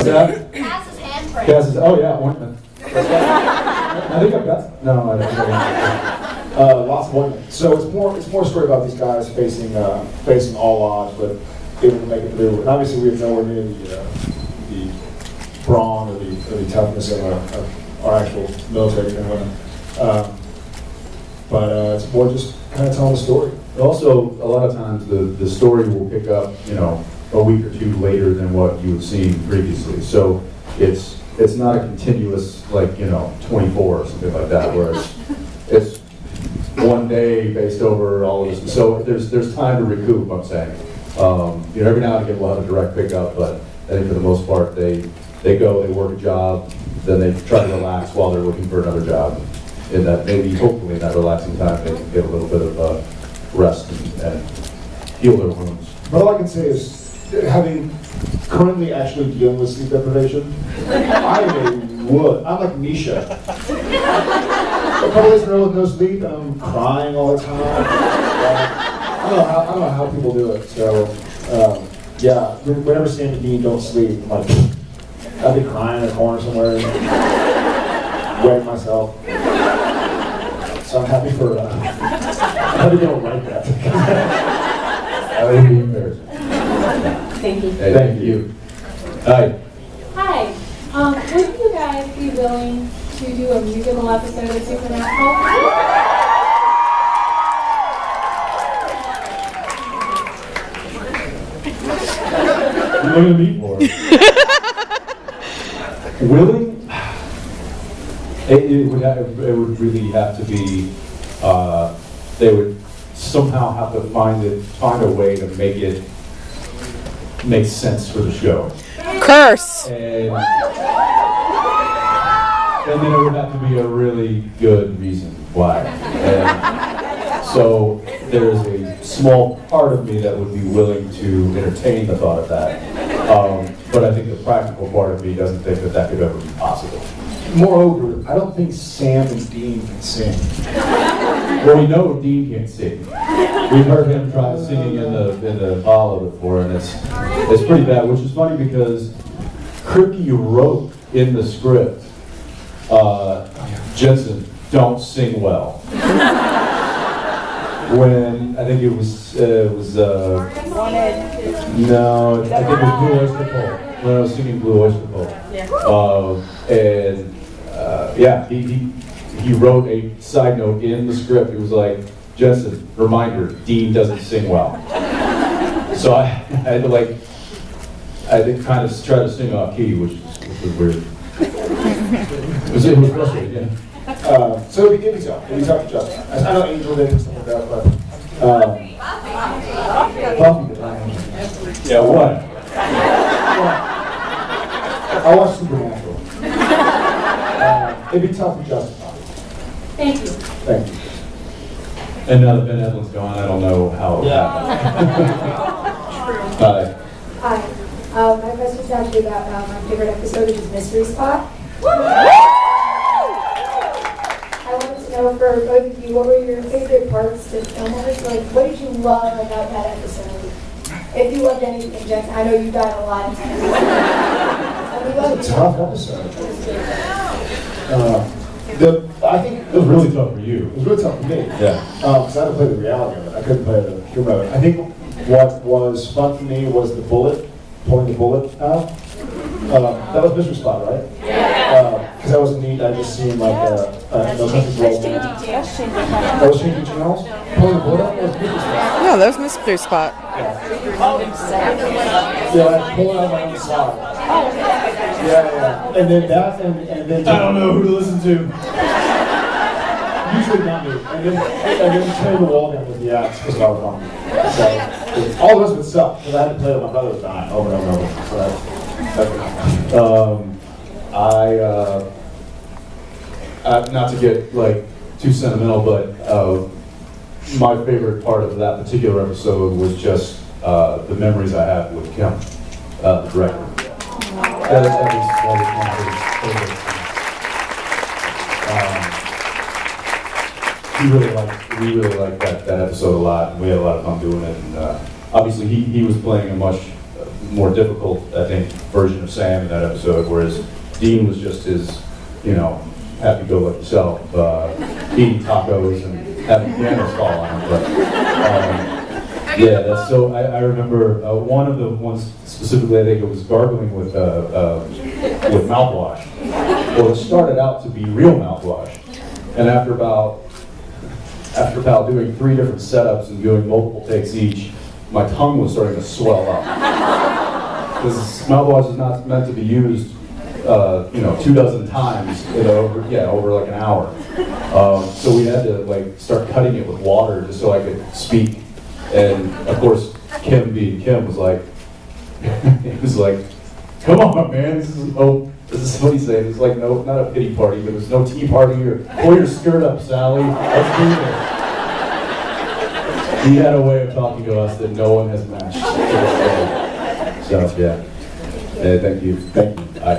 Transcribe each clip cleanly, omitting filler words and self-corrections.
What's that? Cass's handprint. Cass's, oh yeah, ointment. I think I've got, no, I don't. Lots of ointment. So it's more a story about these guys facing all odds, but able to make it through. And obviously we have nowhere near the brawn or the toughness of our actual military men and women. But it's more just kind of telling the story. Also, a lot of times the story will pick up, a week or two later than what you had seen previously. So it's not a continuous, 24 or something like that, where it's one day based over all of this. So there's time to recoup, I'm saying. Every now and again we'll have a direct pickup, but I think for the most part they go, they work a job, then they try to relax while they're looking for another job. In that, maybe, hopefully in that relaxing time, they can get a little bit of rest and heal their wounds. But all I can say is, having currently actually dealing with sleep deprivation, I'm like Misha. A couple days in a row with no sleep, and I'm crying all the time. I don't know how people do it. So, yeah, whenever Sam and Dean don't sleep, I'm like, I'll be crying in a corner somewhere, wetting myself. So I'm happy for, they don't like that. I would be embarrassed. Thank you. Hey, thank you. Hi. Hi. Would you guys be willing to do a musical episode of Supernatural? What are you me for? Willing? It would really have to be, they would somehow have to find a way to make it make sense for the show. Curse! And then it would have to be a really good reason why. And so there's a small part of me that would be willing to entertain the thought of that. But I think the practical part of me doesn't think that could ever be possible. Moreover, I don't think Sam and Dean can sing. Well, we know Dean can't sing. We've heard him try singing in the Apollo before, and it's pretty bad. Which is funny because Kripke wrote in the script, Jensen, don't sing well. When I think it was no, I think it was Blue Oyster Cult. When I was singing Blue Oyster Cult, yeah, he wrote a side note in the script. It was like, Jensen, reminder, Dean doesn't sing well. So I had to kind of try to sing off key, which was weird. It was frustrating, yeah. So it'd be tough to Justin. I know Angel did and stuff like that, but Buffy did not. Yeah, what? I watched Supernatural. It'd be tough to justify. Thank you. Thank you. And now that Ben Edlund's gone, I don't know how it happened. Hi. Hi. My question's actually about my favorite episode, which is Mystery Spot. I wanted to know for both of you, what were your favorite parts to film on this? Like, what did you love about that episode? If you loved anything, Jackson, I know you died a lot. It was a tough episode. I think It was really tough for you. it was really tough for me. Yeah. Because I had to play the reality of it. I couldn't play the humor of it. I think what was fun for me was the bullet, pulling the bullet out. That was Mystery Spot, right? Yeah. Because that was neat. I just seen like No Country for Old Men. That was Shaky Channels. Pulling the bullet out. That was Mystery Spot. No, that was Mystery Spot. Yeah, like pulling out my own side. Yeah. And then that, and then I don't know who to listen to. usually not me. And then tear the wall down with the axe because I was wrong. So all the rest of it sucked because I had to play with my brother was dying over and over and over. So Not to get like too sentimental, but my favorite part of that particular episode was just the memories I have with Kim, the director. That was my favorite. We really liked that episode a lot, and we had a lot of fun doing it. And obviously, he was playing a much more difficult, I think, version of Sam in that episode, whereas Dean was just his, you know, happy-go-lucky self, eating tacos and having pianos fall on him. But yeah, that's so. I remember one of the ones specifically. I think it was gargling with mouthwash. Well, it started out to be real mouthwash, and after about doing 3 different setups and doing multiple takes each, my tongue was starting to swell up. Because mouthwash is not meant to be used, 24 times, over like an hour. So we had to like start cutting it with water just so I could speak. And of course, Kim being Kim was like, he was like, "Come on, man, this is what he said. It's like no, not a pity party, but there's no tea party or pull your skirt up, Sally. Let's do this." He had a way of talking to us that no one has matched. So yeah, thank you. Hi.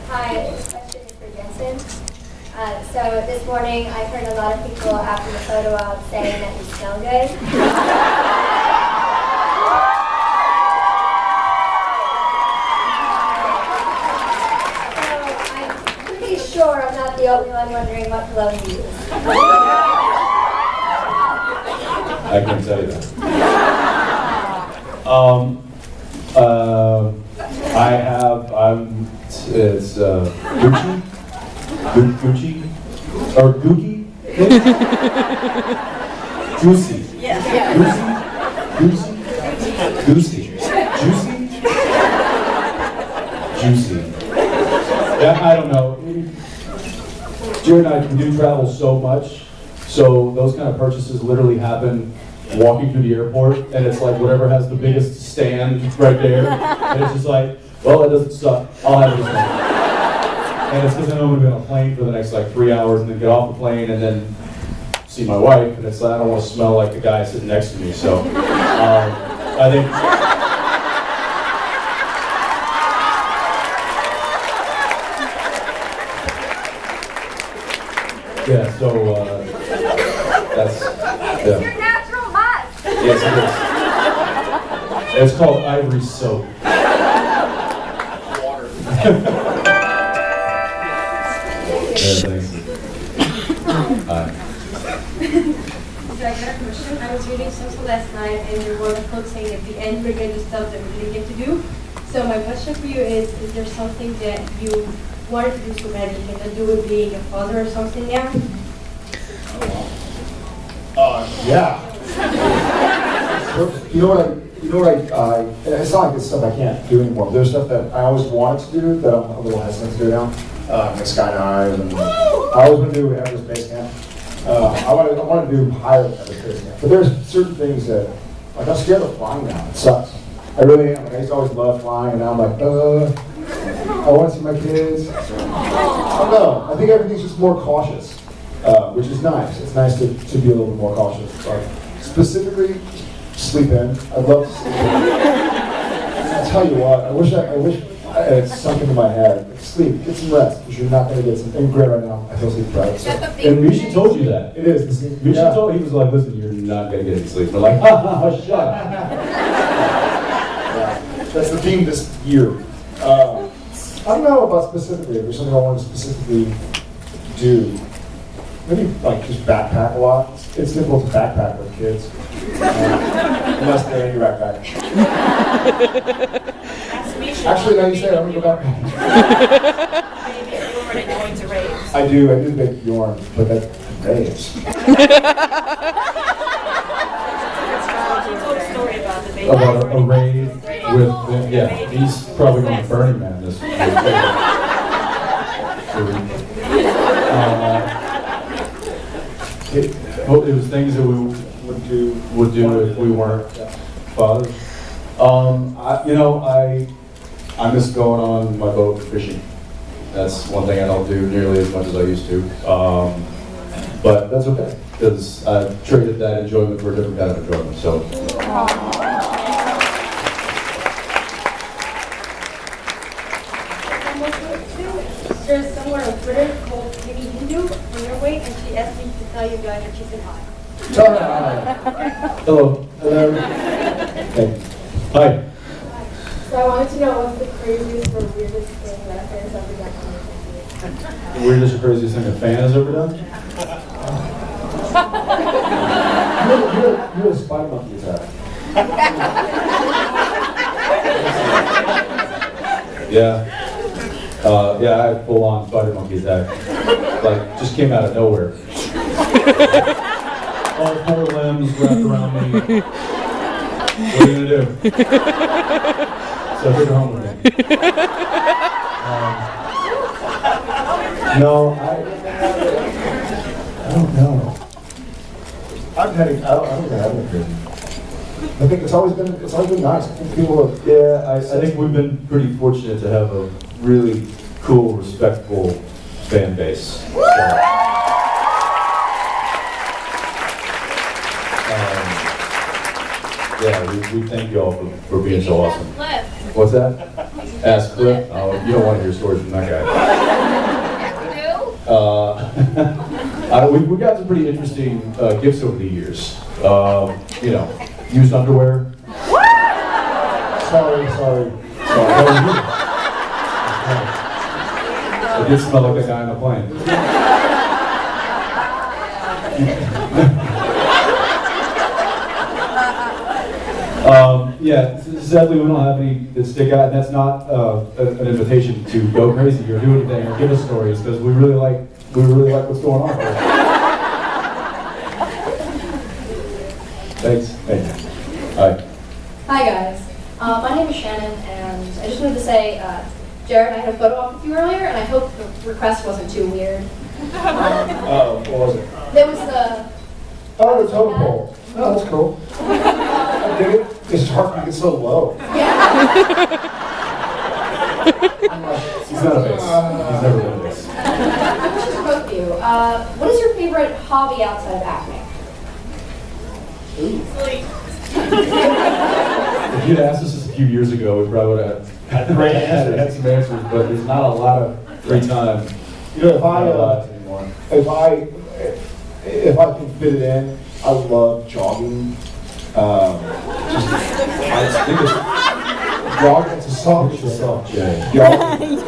Hi, this question is for Jensen. So this morning I heard a lot of people after the photo op saying that you smell good. So I'm pretty sure I'm not the only one wondering what cologne you use. I can tell you that. It's Gucci? Or Googie? Juicy. Juicy? Juicy. Yeah, I don't know. Jared and I do travel so much, so those kind of purchases literally happen walking through the airport, and it's like whatever has the biggest stand right there, and it's just like, well, that doesn't suck. I'll have this one. And it's because I know I'm going to be on a plane for the next like 3 hours and then get off the plane and then see my wife, and it's like I don't want to smell like the guy sitting next to me. So I think. Yeah, so that's. It's your natural musk. Yes, it is. It's called ivory soap. Yeah, thanks. So I got a question. I was reading something last night, and there was a quote saying at the end we're going to do stuff that we didn't get to do. So my question for you is there something that you wanted to do so bad you cannot do with being a father or something now? Yeah. You know what it's not like it's stuff I can't do anymore. But there's stuff that I always wanted to do that I'm a little hesitant to do now. Like skydive, and I always want to do Everest Base Camp. I want to do higher than Everest Base Camp. But there's certain things that, like I'm scared of flying now. It sucks. I really am. Like, I used to always love flying, and now I'm like, I want to see my kids. I don't know. I think everything's just more cautious, which is nice. It's nice to be a little bit more cautious. Like, specifically, sleep in. I'd love to sleep in. I'll tell you what, I wish it's sunk into my head. Sleep, get some rest, because you're not going to get some. And great right now, I feel sleep deprived. So. And Misha told you that. It is. Misha told, he was like, listen, you're not going to get any sleep. We're like, shut up. That's the theme this year. I don't know about specifically, if there's something I want to specifically do. Maybe like just backpack a lot. It's difficult to backpack with kids. Unless they're in your backpack. Actually, now you say it, I'm going to go back. I do the big Bjorn, but that raves. About a rave with, he's probably going to Burning Man this week. It was things that we would do if we weren't fathers. I miss going on my boat fishing. That's one thing I don't do nearly as much as I used to. But that's okay, because I've traded that enjoyment for a different kind of enjoyment. So. There's somewhere on Twitter called Maybe Hindu on your way, and she asked me to tell you guys that she said hi. Tell her hi. Hello. Hello. Hey. Hi. to know what's the craziest or weirdest thing that a fan has ever done on your The weirdest or craziest thing a fan has ever done? You had a spider monkey attack. Yeah. Yeah, I had full-on spider monkey attack. Like, just came out of nowhere. All four limbs wrapped around me. What are you gonna do? So I took her home with me. No, I don't know. I don't think I have any crazy. I think it's always been nice. I think people have, Yeah, I think we've been pretty fortunate to have a really cool, respectful fan base. Yeah, we thank y'all for being so awesome. What's that? Ask Cliff. Oh, you don't want to hear stories from that guy. We got some pretty interesting gifts over the years. You know, used underwear. sorry. It did smell like a guy on the plane. Yeah, sadly we don't have any that stick out, and that's not an invitation to go crazy or do anything or give us stories, because we really like what's going on. Thanks. Thank you. Hi. Hi guys, my name is Shannon, and I just wanted to say, Jared, I had a photo op with you earlier, and I hope the request wasn't too weird. What was it? There was the... Oh, the totem pole. Oh, that's cool. I dig it. It's hard to get so low. He's not a bass. He's never been a bass. Questions for both of you. What is your favorite hobby outside of acting? If you'd asked us this a few years ago, we probably would have had some answers, but there's not a lot of free time. You know, Anymore. if I can fit it in, I love jogging. I think it's jogging. It's a soft, Jay. Jogging.